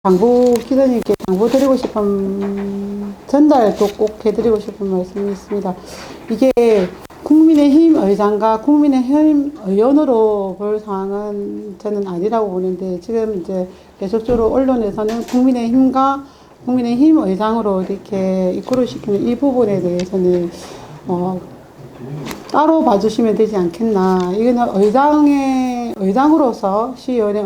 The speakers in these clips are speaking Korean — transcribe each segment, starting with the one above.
기자님께 당부드리고 싶은, 전달도 꼭 해드리고 싶은 말씀이 있습니다. 이게 국민의힘 의장과 국민의힘 의원으로 볼 상황은 저는 아니라고 보는데, 지금 이제 계속적으로 언론에서는 국민의힘 의장으로 이렇게 이끌어시키는 이 부분에 대해서는 따로 봐주시면 되지 않겠나. 이거는 의장으로서 시의원의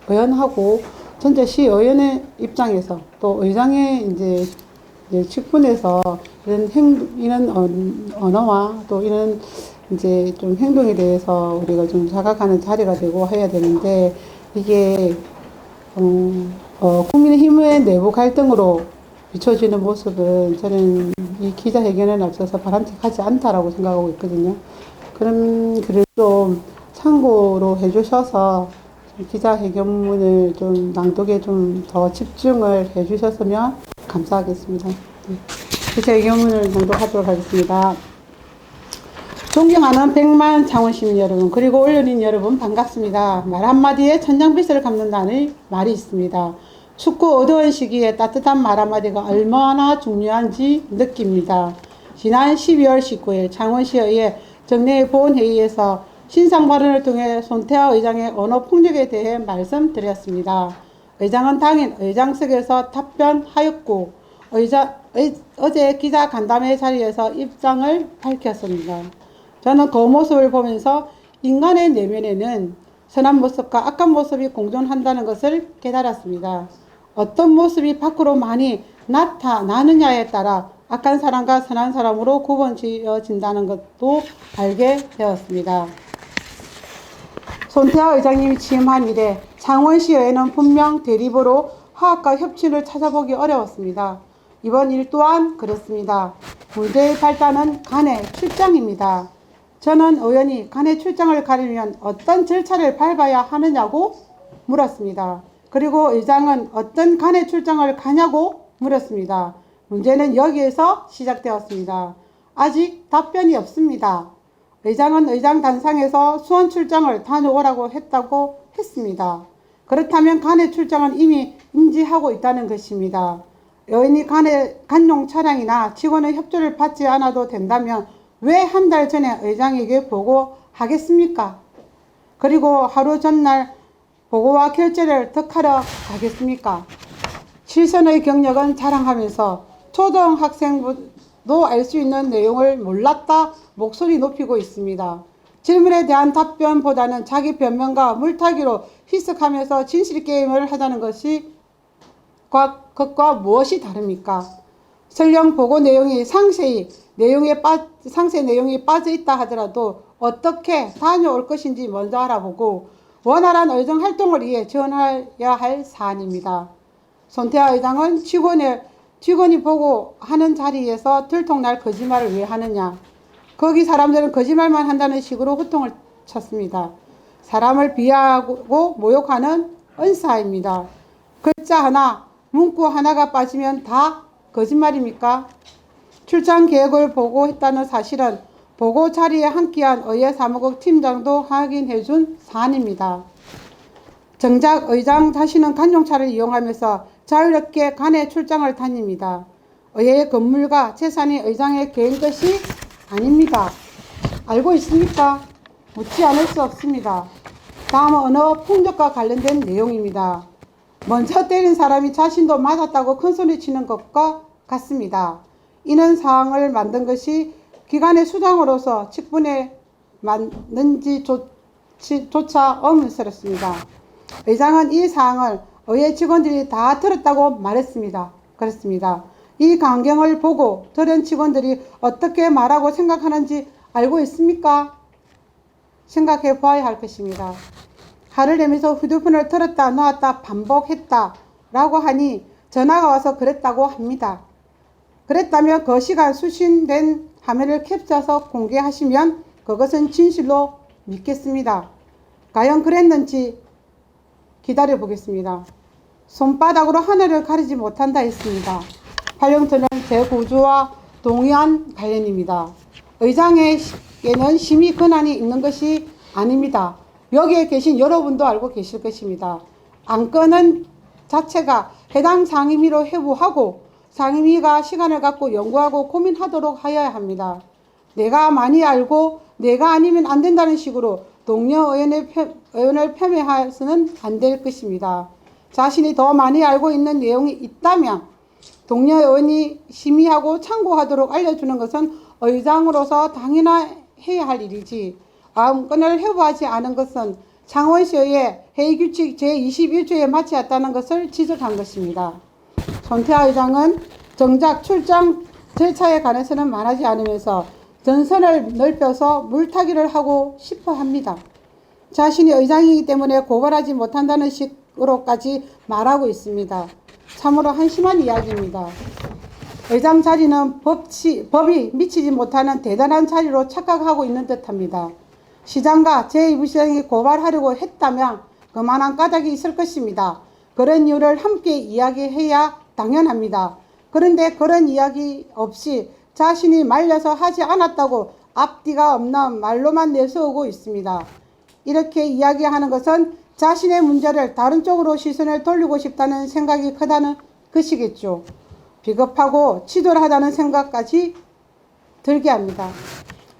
의원하고 전체 시의원의 입장에서 또 의장의 이제 측분에서 이런 언어와 또 이런 이제 좀 행동에 대해서 우리가 좀 자각하는 자리가 되고 해야 되는데, 이게 국민의힘의 내부 갈등으로 비춰지는 모습은 저는 이 기자회견에 앞서서 바람직하지 않다라고 생각하고 있거든요. 그런 글을 좀 참고로 해주셔서 기자회견문을 좀 낭독에 좀 더 집중을 해주셨으면 감사하겠습니다. 네. 기자회견문을 낭독하도록 하겠습니다. 존경하는 100만 창원시민 여러분, 그리고 언론인 여러분, 반갑습니다. 말 한마디에 천장빛을 갚는다는 말이 있습니다. 춥고 어두운 시기에 따뜻한 말 한마디가 얼마나 중요한지 느낍니다. 지난 12월 19일 창원시의회 정례 보훈회의에서 신상 발언을 통해 손태하 의장의 언어 폭력에 대해 말씀드렸습니다. 의장은 당일 의장석에서 답변하였고, 어제 기자 간담회 자리에서 입장을 밝혔습니다. 저는 그 모습을 보면서 인간의 내면에는 선한 모습과 악한 모습이 공존한다는 것을 깨달았습니다. 어떤 모습이 밖으로 많이 나타나느냐에 따라 악한 사람과 선한 사람으로 구분지어진다는 것도 알게 되었습니다. 손태하 의장님이 취임한 이래 창원시의회는 분명 대립으로 화합과 협치를 찾아보기 어려웠습니다. 이번 일 또한 그렇습니다. 문제의 발단은 간의 출장입니다. 저는 의원이 간의 출장을 가리면 어떤 절차를 밟아야 하느냐고 물었습니다. 그리고 의장은 어떤 간의 출장을 가냐고 물었습니다. 문제는 여기에서 시작되었습니다. 아직 답변이 없습니다. 의장은 의장 단상에서 수원 출장을 다녀오라고 했습니다. 그렇다면 간의 출장은 이미 인지하고 있다는 것입니다. 의원이 간용 차량이나 직원의 협조를 받지 않아도 된다면 왜 한 달 전에 의장에게 보고하겠습니까? 그리고 하루 전날 보고와 결재를 덕하러 가겠습니까? 실선의 경력은 자랑하면서 초등학생도 알 수 있는 내용을 몰랐다 목소리 높이고 있습니다. 질문에 대한 답변보다는 자기 변명과 물타기로 희석하면서 진실 게임을 하자는 것과 무엇이 다릅니까? 설령 보고 내용이 상세 내용이 빠져 있다 하더라도 어떻게 다녀올 것인지 먼저 알아보고 원활한 의정 활동을 위해 지원해야 할 사안입니다. 손태하 의장은 직원이 보고 하는 자리에서 들통날 거짓말을 왜 하느냐. 거기 사람들은 거짓말만 한다는 식으로 호통을 쳤습니다. 사람을 비하하고 모욕하는 언사입니다. 글자 하나, 문구 하나가 빠지면 다 거짓말입니까? 출장 계획을 보고했다는 사실은 보고 자리에 함께한 의회 사무국 팀장도 확인해준 사안입니다. 정작 의장 자신은 간용차를 이용하면서 자유롭게 간의 출장을 다닙니다. 의회의 건물과 재산이 의장의 개인 것이 아닙니다. 알고 있습니까? 묻지 않을 수 없습니다. 다음은 언어 폭력과 관련된 내용입니다. 먼저 때린 사람이 자신도 맞았다고 큰소리치는 것과 같습니다. 이런 상황을 만든 것이 기관의 수장으로서 직분에 맞는지조차 의문스럽습니다. 의장은 이 사항을 의회 직원들이 다 들었다고 말했습니다. 그렇습니다. 이 광경을 보고 들은 직원들이 어떻게 말하고 생각하는지 알고 있습니까? 생각해 보아야 할 것입니다. 화를 내면서 휴대폰을 들었다 놓았다 반복했다 라고 하니 전화가 와서 그랬다고 합니다. 그랬다면 그 시간 수신된 화면을 캡처해서 공개하시면 그것은 진실로 믿겠습니다. 과연 그랬는지 기다려 보겠습니다. 손바닥으로 하늘을 가리지 못한다 했습니다. 활용토는 제9조와 동의안 관련입니다. 의장에게는 심의 권한이 있는 것이 아닙니다. 여기에 계신 여러분도 알고 계실 것입니다. 안건은 자체가 해당 상임위로 회부하고 상임위가 시간을 갖고 연구하고 고민하도록 하여야 합니다. 내가 많이 알고 내가 아니면 안 된다는 식으로 동료 의원을 폄훼해서는 안 될 것입니다. 자신이 더 많이 알고 있는 내용이 있다면 동료 의원이 심의하고 참고하도록 알려주는 것은 의장으로서 당연해야 할 일이지, 아무건을 회부하지 않은 것은 창원시의 회의규칙 제21조에 맞지 않다는 것을 지적한 것입니다. 손태하 의장은 정작 출장 절차에 관해서는 말하지 않으면서 전선을 넓혀서 물타기를 하고 싶어 합니다. 자신이 의장이기 때문에 고발하지 못한다는 식으로까지 말하고 있습니다. 참으로 한심한 이야기입니다. 의장 자리는 법이 미치지 못하는 대단한 자리로 착각하고 있는 듯합니다. 시장과 제2부시장이 고발하려고 했다면 그만한 까닭이 있을 것입니다. 그런 이유를 함께 이야기해야 당연합니다. 그런데 그런 이야기 없이 자신이 말려서 하지 않았다고 앞뒤가 없는 말로만 내세우고 있습니다. 이렇게 이야기하는 것은 자신의 문제를 다른 쪽으로 시선을 돌리고 싶다는 생각이 크다는 것이겠죠. 비겁하고 치졸하다는 생각까지 들게 합니다.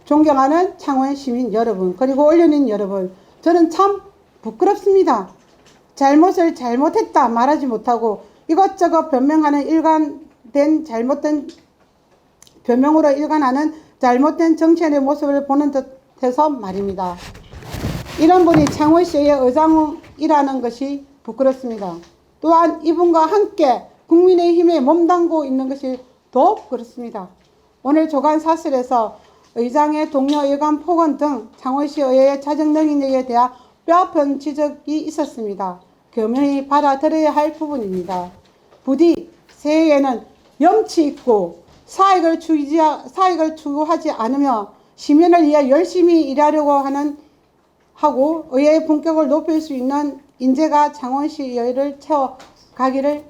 존경하는 창원 시민 여러분, 그리고 언론인 여러분, 저는 참 부끄럽습니다. 잘못을 잘못했다 말하지 못하고 이것저것 변명하는 잘못된 변명으로 일관하는 잘못된 정치인의 모습을 보는 듯해서 말입니다. 이런 분이 창원시의 의장이라는 것이 부끄럽습니다. 또한 이분과 함께 국민의힘에 몸담고 있는 것이 더 그렇습니다. 오늘 조간 사설에서 의장의 동료 의관 폭언 등 창원시 의회의 자정 능력에 대한 뼈아픈 지적이 있었습니다. 교묘히 받아들여야 할 부분입니다. 부디 새해에는 염치 있고 사익을 추구하지 않으며 시민을 위해 열심히 일하려고 하고 의회의 품격을 높일 수 있는 인재가 창원시 의회를 채워가기를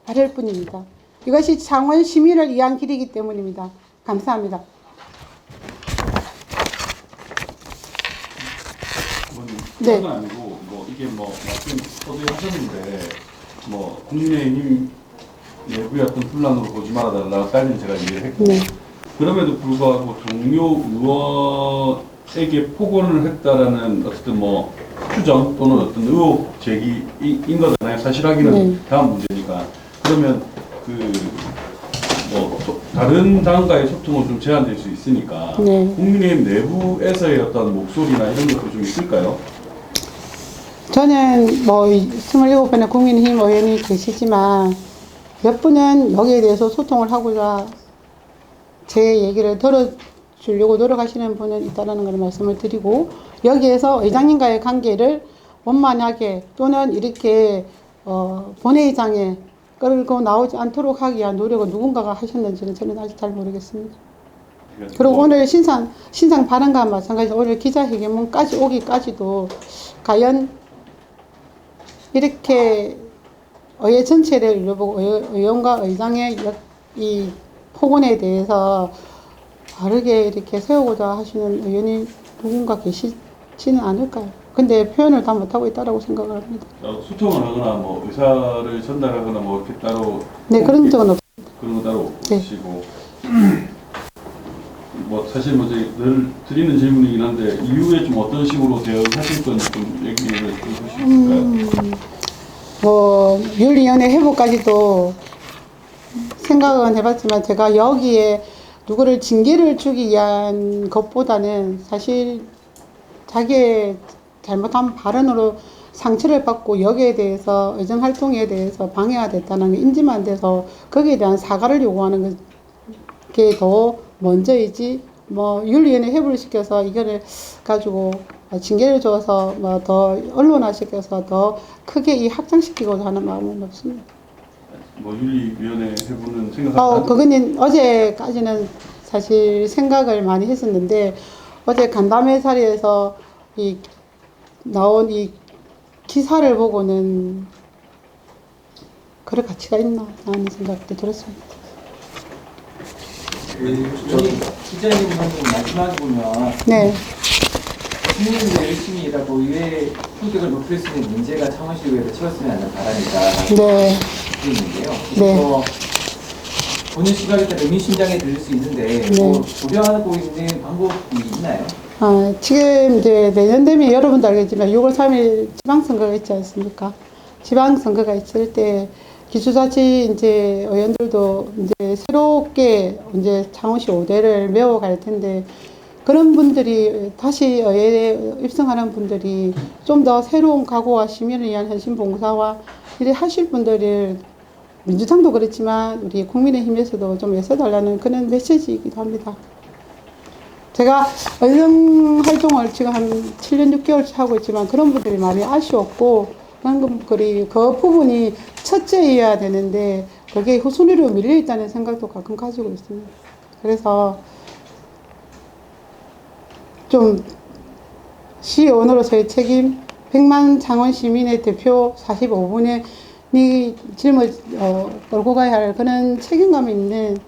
바랄 뿐입니다. 이것이 창원 시민을 위한 길이기 때문입니다. 감사합니다. 네. 그건 아니고 뭐 이게 뭐 말씀 서두하셨는데 뭐 국민의힘 내부의 어떤 분란으로 보지 말아달라까지는 제가 이해를 했고, 네. 그럼에도 불구하고 동료 의원에게 폭언을 했다라는 어쨌든 뭐 추정 또는 어떤 의혹 제기인 거잖아요. 사실 확인은 네. 다음 문제니까. 그러면 뭐 다른 당과의 소통은 좀 제한될 수 있으니까 네. 국민의힘 내부에서의 어떤 목소리나 이런 것도 좀 있을까요? 저는 뭐 27번의 국민의힘 의원이 계시지만 몇 분은 여기에 대해서 소통을 하고자 제 얘기를 들어주려고 노력하시는 분은 있다는 걸 말씀을 드리고, 여기에서 의장님과의 관계를 원만하게 또는 이렇게 본회의장에 끌고 나오지 않도록 하기 위한 노력을 누군가가 하셨는지는 저는 아직 잘 모르겠습니다. 그리고 오늘 신상 발언과 마찬가지로 오늘 기자회견문까지 오기까지도 과연 이렇게 의회 전체를 읽어보고 의원과 의장의 이 폭언에 대해서 바르게 이렇게 세우고자 하시는 의원이 누군가 계시지는 않을까요? 근데 표현을 다 못하고 있다고 생각을 합니다. 소통을 하거나 뭐 의사를 전달하거나 뭐 이렇게 따로 네, 그런 적은 없습니다. 그런 거 따로 없으시고 뭐 사실 뭐 늘 드리는 질문이긴 한데 이후에 좀 어떤 식으로 대응하실 건지 좀 얘기를 해주실 수 있을까요? 뭐 윤리위원회 회부까지도 생각은 해봤지만 제가 여기에 누구를 징계를 주기 위한 것보다는 사실 자기의 잘못한 발언으로 상처를 받고 여기에 대해서 의정활동에 대해서 방해가 됐다는 게 인지만 돼서 거기에 대한 사과를 요구하는 게 더 먼저이지, 뭐 윤리위원회 회부를 시켜서 이거를 가지고 징계를 줘서 뭐 더 언론화시켜서 더 크게 이 확장시키고자 하는 마음은 없습니다. 뭐 윤리위원회 회부는 생각하지 그거는 어제까지는 사실 생각을 많이 했었는데 어제 간담회 자리에서 나온 이 기사를 보고는 그럴 가치가 있나 하는 생각도 들었습니다. 기자님 방금 말씀하시 보면 네. 국민들 열심히 일하고 의회 품격을 높일 수 있는 문제가 창원시 의회에서 채웠으면 하는 바람이다. 네. 있는데요. 네. 그래서 본인 시각에 따라 의미심장해 들릴 수 있는데 뭐 고려하고 있는 방법이 있나요? 지금 이제 내년 되면 여러분도 알겠지만 6월 3일 지방선거가 있지 않습니까? 지방선거가 있을 때 기초자치 이제 의원들도 이제 새롭게 이제 창원시 5대를 메워갈 텐데 그런 분들이 다시 의회에 입성하는 분들이 좀 더 새로운 각오와 시민을 위한 헌신 봉사와 이래 하실 분들을 민주당도 그렇지만 우리 국민의힘에서도 좀 애써달라는 그런 메시지이기도 합니다. 제가 의정 활동을 지금 한 7년 6개월 하고 있지만 그런 분들이 많이 아쉬웠고 그 부분이 첫째여야 되는데 그게 후순위로 밀려있다는 생각도 가끔 가지고 있습니다. 그래서 좀 시의원으로서의 책임 100만 창원 시민의 대표 45분의 짊을 끌고 가야 할 그런 책임감 있는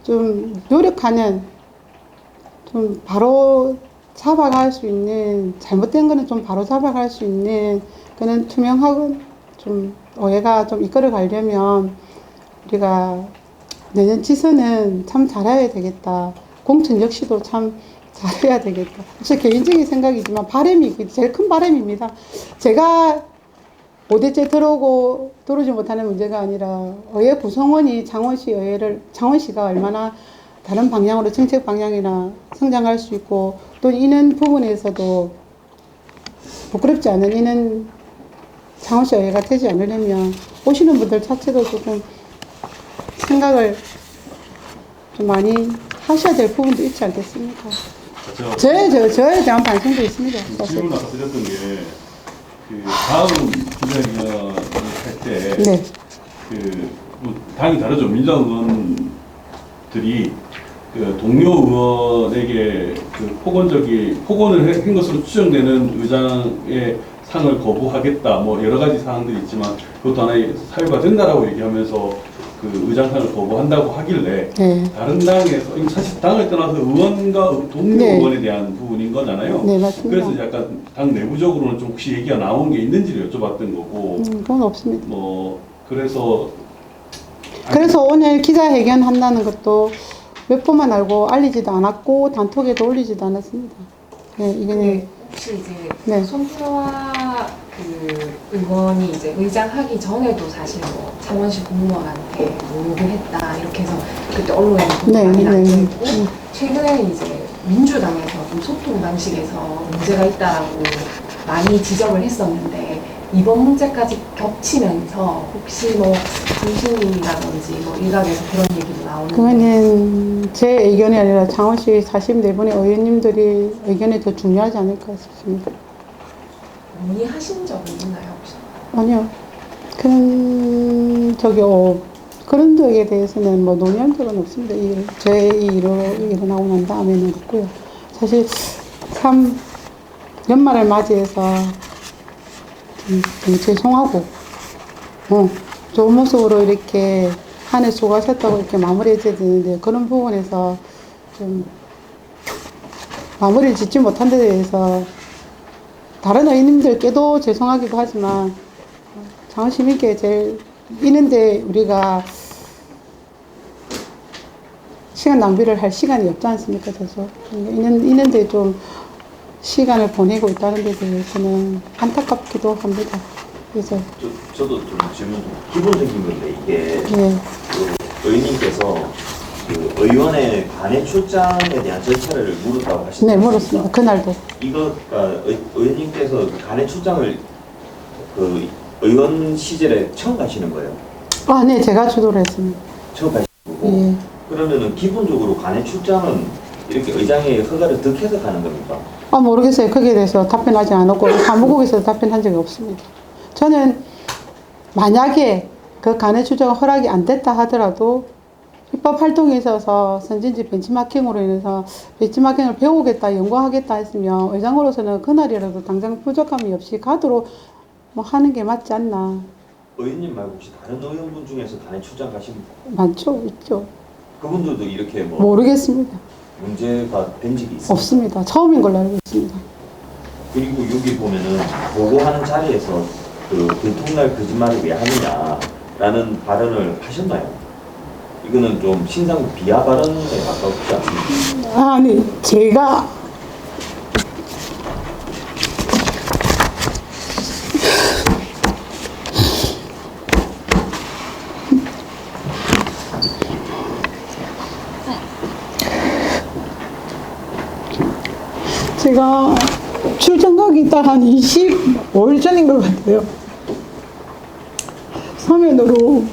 좀 노력하는 좀 바로 잡아갈 수 있는 잘못된 거는 좀 바로 잡아갈 수 있는 그런 투명하고 좀 의회가 좀 이끌어 가려면 우리가 내년 지선은 참 잘해야 되겠다. 공천 역시도 참 잘해야 되겠다. 제 개인적인 생각이지만 바람이 제일 큰 바람입니다. 제가 5대째 들어오지 못하는 문제가 아니라 의회 구성원이 창원시가 얼마나 다른 방향으로 정책 방향이나 성장할 수 있고 또 이런 부분에서도 부끄럽지 않은 이는 창원시 의회가 되지 않으려면 오시는 분들 자체도 조금 생각을 좀 많이 하셔야 될 부분도 있지 않겠습니까? 저에 대한 반성도 있습니다. 사실. 질문 아까 드렸던 게 그 다음 기자회견을 할 때 네. 뭐 당이 다르죠. 민주당 의원들이 그 동료 의원에게 그 폭언을 한 것으로 추정되는 의장의 상을 거부하겠다. 뭐 여러 가지 사항들이 있지만 그것도 하나의 사유가 된다라고 얘기하면서 그 의장상을 거부한다고 하길래 다른 당에서 사실 당을 떠나서 의원과 동료 의원에 대한 부분인 거잖아요. 네, 맞습니다. 그래서 약간 당 내부적으로는 좀 혹시 얘기가 나온 게 있는지를 여쭤봤던 거고. 그건 없습니다. 뭐 그래서 오늘 기자회견 한다는 것도 몇 번만 알고 알리지도 않았고 단톡에도 올리지도 않았습니다. 네, 이게 혹시 이제 손태화 그 의원이 이제 의장하기 전에도 사실 뭐 창원시 공무원한테 뭐 욕을 했다 이렇게 해서 그때 언론에 많이 나왔고 최근에 이제 민주당에서 좀 소통 방식에서 문제가 있다라고 많이 지적을 했었는데 이번 문제까지 겹치면서 혹시 뭐 당신이라든지 뭐 일각에서 그런 얘기도 나오는데 그거는 제 의견이 아니라 창원시 44분의 의원님들이 의견이 더 중요하지 않을까 싶습니다. 문의하신 적이 있나요 혹시? 아니요. 그런 적에 대해서는 뭐 논의한 적은 없습니다. 제 일로 일어나고 난 다음에는 없고요. 사실 참 연말을 맞이해서 좀 죄송하고 좋은 모습으로 이렇게 한 해 수고하셨다고 이렇게 마무리해줘야 되는데 그런 부분에서 좀 마무리를 짓지 못한 데 대해서 다른 의원님들께도 죄송하기도 하지만 창원 시민께 제일 있는데 우리가 시간 낭비를 할 시간이 없지 않습니까? 그래서 있는데 좀 시간을 보내고 있다는 데 대해서는 안타깝기도 합니다. 그래서 저도 좀 질문 기본적인 건데 이게 그 의원님께서 그 의원의 관외 출장에 대한 절차를 물었다고 하시죠? 네, 물었습니다. 그날도. 이거가 의원님께서 그 관외 출장을 그 의원 시절에 처음 가시는 거예요? 네, 제가 주도를 했습니다. 처음 가시는 거고. 그러면은 기본적으로 관외 출장은 이렇게 의장의 허가를 득해서 가는 겁니까? 모르겠어요. 거기에 대해서 답변하지 않았고 사무국에서 답변한 적이 없습니다. 저는 만약에 그 간의 추정가 허락이 안 됐다 하더라도 입법 활동에 있어서 선진지 벤치마킹으로 인해서 벤치마킹을 배우겠다, 연구하겠다 했으면 의장으로서는 그날이라도 당장 부족함이 없이 가도록 뭐 하는 게 맞지 않나. 의원님 말고 혹시 다른 의원분 중에서 관외 출장 가신 많죠, 있죠. 그분들도 이렇게 뭐 모르겠습니다. 문제가 된 적이 있습니까? 없습니다. 처음인 걸로 알고 있습니다. 그리고 여기 보면은 보고하는 자리에서 그 들통날 거짓말을 왜 하느냐라는 발언을 하셨나요? 이거는 좀 신상 비하 발언에 가깝지 않습니까? 아니, 제가 출장 가기 딱 한 25일 전인 것 같아요. 서면으로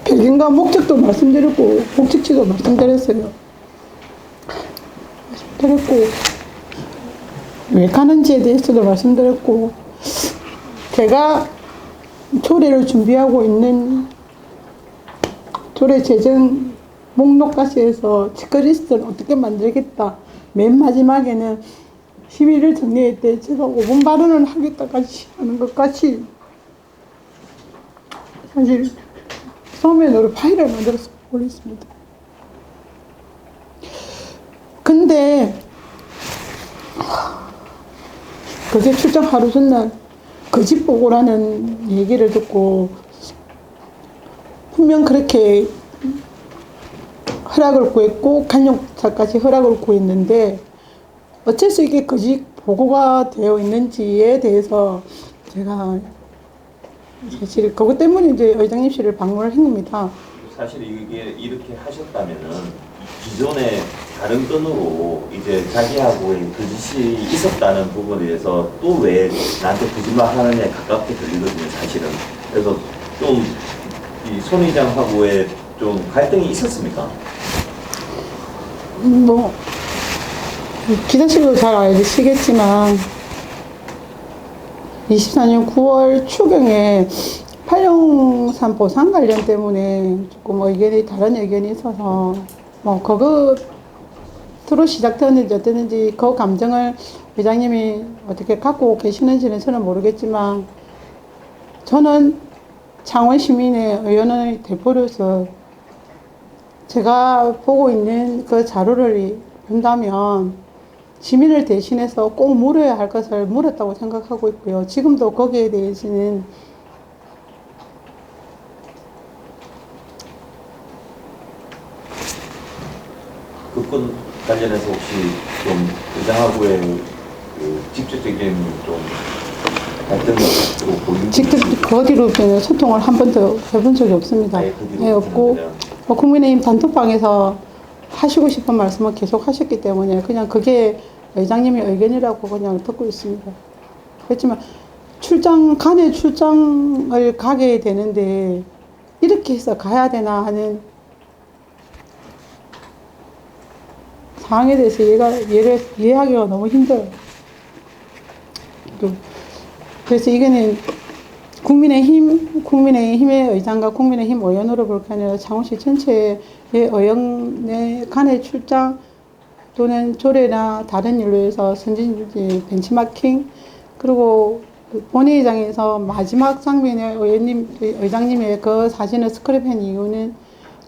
배경과 목적도 말씀드렸고 목적지도 말씀드렸어요. 왜 가는지에 대해서도 말씀드렸고, 제가 조례를 준비하고 있는 조례 제정 목록가시에서 체크리스트를 어떻게 만들겠다. 맨 마지막에는 11일 정리할 때 제가 5분 발언을 하겠다까지 하는 것까지 사실 서면으로 파일을 만들어서 올렸습니다. 근데 그제 출장 하루 전날 거짓 보고라는 얘기를 듣고 분명 그렇게 허락을 구했고 간용차까지 허락을 구했는데 어째서 이게 거짓 보고가 되어 있는지에 대해서 제가 사실 그것 때문에 이제 의장님실을 방문을 한 겁니다. 사실 이게 이렇게 하셨다면은 기존에 다른 건으로 이제 자기하고의 거짓이 있었다는 부분에 대해서 또 왜 나한테 거짓말 하느냐에 가깝게 들리거든요, 사실은. 그래서 좀 이 손 의장하고의 좀 갈등이 있었습니까? 뭐 기자실도 잘 알시겠지만 24년 9월 추경에 8용산 보상 관련 때문에 조금 의견이 다른 의견이 있어서 뭐 그것으로 시작되었는지 어땠는지 그 감정을 회장님이 어떻게 갖고 계시는지는 저는 모르겠지만 저는 창원 시민의 의원의 대표로서 제가 보고 있는 그 자료를 본다면 시민을 대신해서 꼭 물어야 할 것을 물었다고 생각하고 있고요. 지금도 거기에 대해서는 그 건 관련해서 혹시 좀 의장하고의 그 직접적인 좀 갈등을 보이는 직접 그 뒤로 저는 소통을 한 번도 해본 적이 없습니다. 아예 그 뒤로 네, 없고 그냥 국민의힘 단톡방에서 하시고 싶은 말씀을 계속 하셨기 때문에 그냥 그게 의장님의 의견이라고 그냥 듣고 있습니다. 그렇지만 간에 출장을 가게 되는데 이렇게 해서 가야 되나 하는 상황에 대해서 이해하기가 너무 힘들어요. 그래서 이거는 국민의힘의 의장과 국민의힘 의원으로 볼 게 아니라 창원시 전체의 의원의 간의 출장 또는 조례나 다른 일로 해서 선진지 벤치마킹 그리고 본회의장에서 마지막 장면에 의장님의 그 사진을 스크랩한 이유는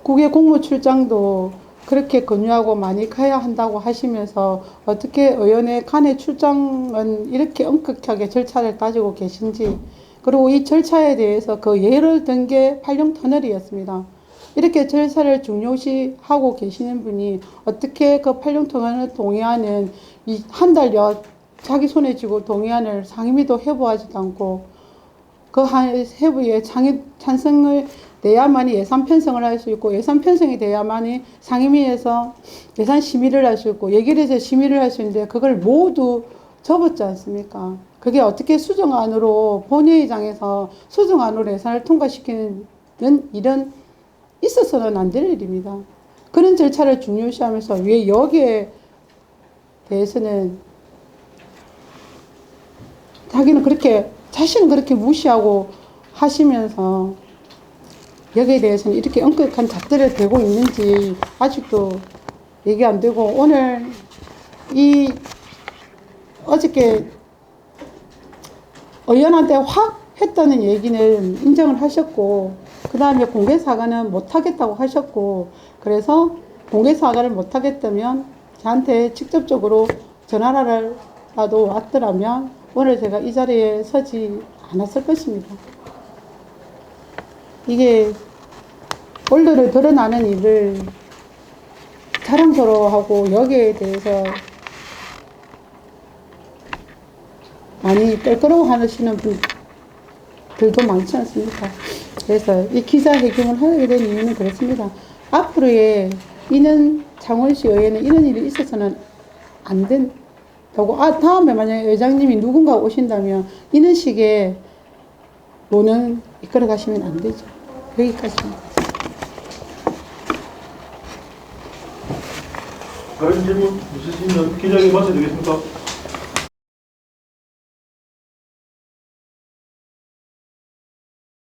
국외 공무 출장도 그렇게 권유하고 많이 가야 한다고 하시면서 어떻게 의원의 간의 출장은 이렇게 엄격하게 절차를 따지고 계신지 그리고 이 절차에 대해서 그 예를 든 게 8용 터널이었습니다. 이렇게 절차를 중요시하고 계시는 분이 어떻게 그 8용 터널을 동의하는 이 한 달여 자기 손에 쥐고 동의안을 상임위도 해부하지도 않고 그 해부에 찬성을 내야만이 예산 편성을 할 수 있고 예산 편성이 돼야만이 상임위에서 예산 심의를 할 수 있고 예결에서 심의를 할 수 있는데 그걸 모두 접었지 않습니까? 그게 어떻게 수정안으로 본회의장에서 수정안으로 예산을 통과시키는 일은 있어서는 안 될 일입니다. 그런 절차를 중요시하면서 왜 여기에 대해서는 자신은 그렇게 무시하고 하시면서 여기에 대해서는 이렇게 엄격한 잣대를 대고 있는지 아직도 얘기 안 되고 오늘 어저께 의원한테 확 했다는 얘기는 인정을 하셨고 그 다음에 공개 사과는 못 하겠다고 하셨고 그래서 공개 사과를 못 하겠다면 저한테 직접적으로 전화라도 왔더라면 오늘 제가 이 자리에 서지 않았을 것입니다. 이게 원래를 드러나는 일을 자랑스러워하고 여기에 대해서 많이 떨끄러워하시는 분들도 많지 않습니까? 그래서 이 기자회견을 하게 된 이유는 그렇습니다. 앞으로의 이는 창원시 의회는 이런 일이 있어서는 안 된다고. 다음에 만약에 회장님이 누군가 오신다면 이런 식의 논은 이끌어 가시면 안 되죠. 여기까지입니다. 다른 질문 있으시면 기자에게 마쳐야 되겠습니까?